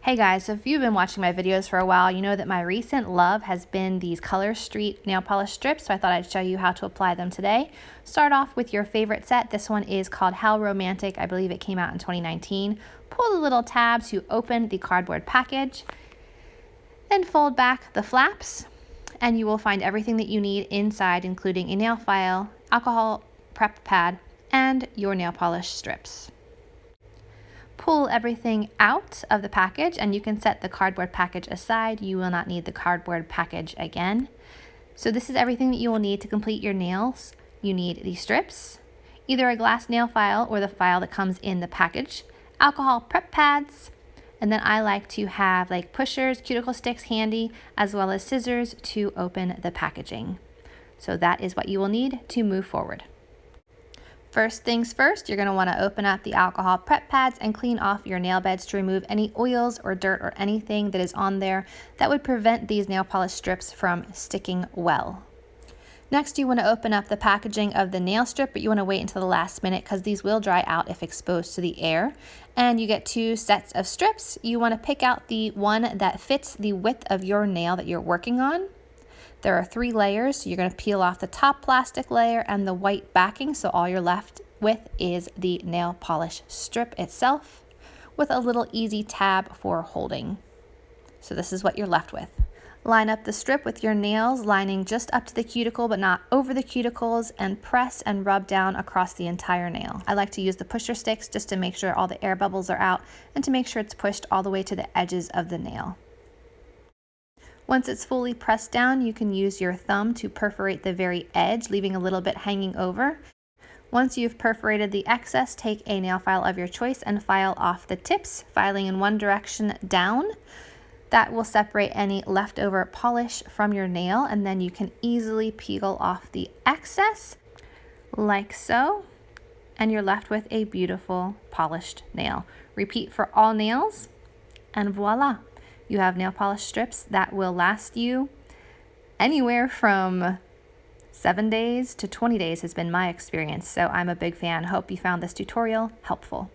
Hey guys, so if you've been watching my videos for a while, you know that my recent love has been these Colorstreet nail polish strips, so I thought I'd show you how to apply them today. Start off with your favorite set. This one is called How Romantic. I believe it came out in 2019. Pull the little tab to open the cardboard package, then fold back the flaps, and you will find everything that you need inside, including a nail file, alcohol prep pad, and your nail polish strips. Pull everything out of the package and you can set the cardboard package aside. You will not need the cardboard package again. So this is everything that you will need to complete your nails. You need the strips, either a glass nail file or the file that comes in the package, alcohol prep pads, and then I like to have like pushers, cuticle sticks handy, as well as scissors to open the packaging. So that is what you will need to move forward. First things first, you're going to want to open up the alcohol prep pads and clean off your nail beds to remove any oils or dirt or anything that is on there that would prevent these nail polish strips from sticking well. Next, you want to open up the packaging of the nail strip, but you want to wait until the last minute because these will dry out if exposed to the air. And you get two sets of strips. You want to pick out the one that fits the width of your nail that you're working on. There are 3 layers, so you're going to peel off the top plastic layer and the white backing, so all you're left with is the nail polish strip itself with a little easy tab for holding. So this is what you're left with. Line up the strip with your nails, lining just up to the cuticle but not over the cuticles, and press and rub down across the entire nail. I like to use the pusher sticks just to make sure all the air bubbles are out and to make sure it's pushed all the way to the edges of the nail. Once it's fully pressed down, you can use your thumb to perforate the very edge, leaving a little bit hanging over. Once you've perforated the excess, take a nail file of your choice and file off the tips, filing in one direction down. That will separate any leftover polish from your nail, and then you can easily peel off the excess, like so, and you're left with a beautiful polished nail. Repeat for all nails, and voila! You have nail polish strips that will last you anywhere from 7 days to 20 days has been my experience. So I'm a big fan. Hope you found this tutorial helpful.